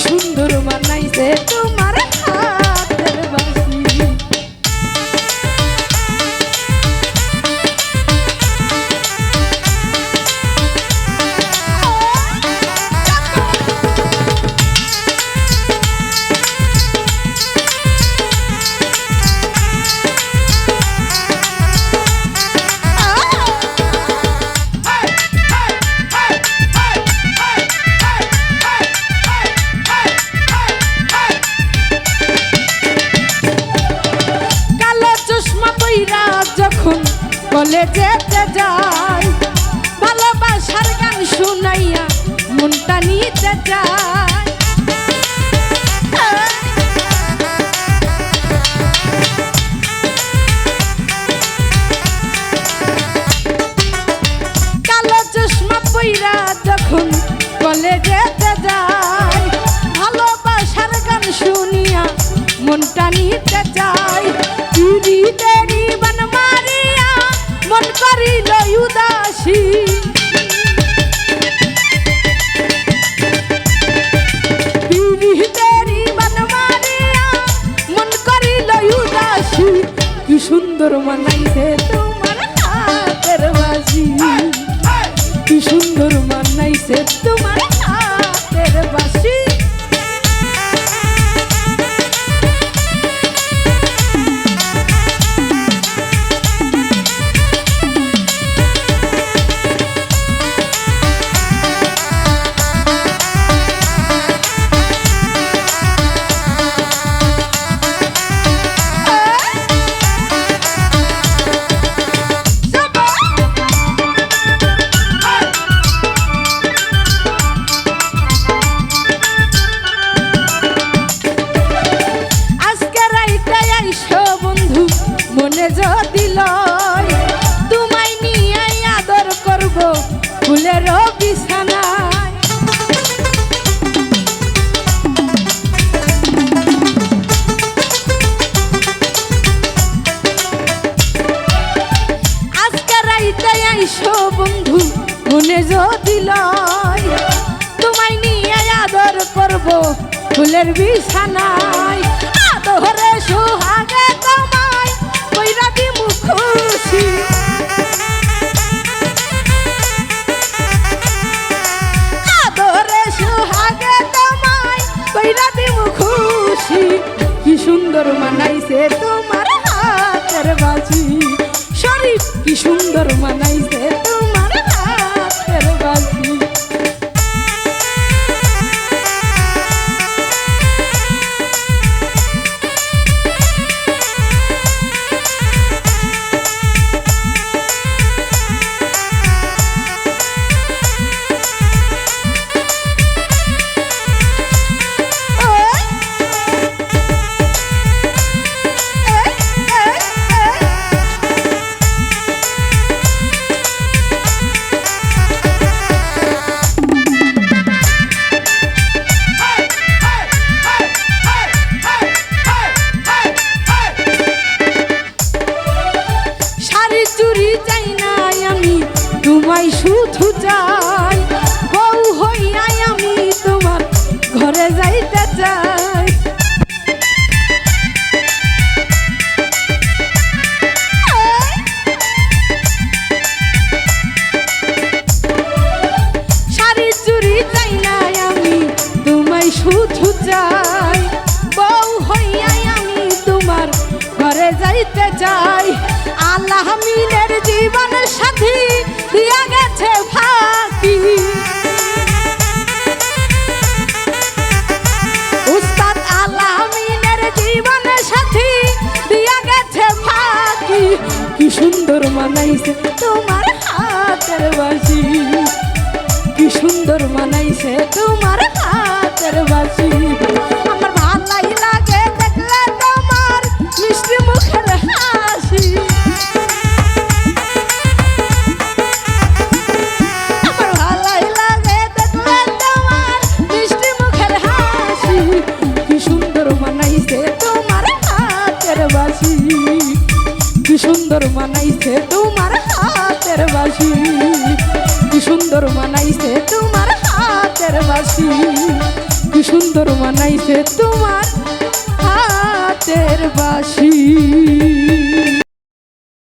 সুন্দর মানাইছে তোমার হাতের বাঁশি। যখন কলেজেতে যাই ভালোবাসার গান শুনাইয়া মনটা নিতে যাই। কালো চশমা পইরা যখন কলেজেতে যাই ভালোবাসার গান শুনিয়া মনটা নিতে যাই। পিরিতেরি বান মারিয়া মন করিল উদাসী, পিরিতেরি বান মারিয়া মন করিল উদাসী। কি সুন্দর মানাইছে তোমার হাতের বাঁশি, কি সুন্দর মানাইছে তোমার হাতের বাঁশি। মনে যদি লয় তোমায় নিয়ে আদর করব ফুলের বিছানায়। আজকে রাইতে আইসো বন্ধু মনে যদি লয় তোমায় নিয়ে আদর করব ফুলের বিছানায়। আদরে সোহাগে তোমায় কইরা দিমু খুশি, আদরে সোহাগে তোমায় কইরা দিমু খুশি। কি সুন্দর মানাইছে তোমার হাতের বাঁশি, শরীফ কি সুন্দর মানাইছে তোমার হাতের বাঁশি। তোমায় শুধু চাই বউ হইয়াই আমি তোমার ঘরে যাইতে চাই। শাড়ি চুড়ি চাই না আমি তোমায় শুধু চাই বউ হইয়াই আমি তোমার ঘরে যাইতে চাই। আল্লাহ মিনের জীবন সাথী দিয়া গেছে ফাঁকি, উস্তাদ আল্লাহ মিনের জীবন সাথী দিয়া গেছে ফাঁকি। কি সুন্দর মানাইছে তোমার হাতের বাঁশি, কি সুন্দর মানাইছে তোমার হাতের বাঁশি। আমার ভালাই লাগে দেখলে তোমার মিষ্টি মুখের হাসি, আমার ভালাই লাগে দেখলে তোমার মিষ্টি মুখের হাসি। কি সুন্দর মানাইছে তোমার হাতের বাঁশি, কি সুন্দর মানাইছে তোমার হাতের বাঁশি, কি সুন্দর মানাইছে তোমার হাতের বাঁশি, কি সুন্দর। বানাইছে তোমার হাতের বাঁশি।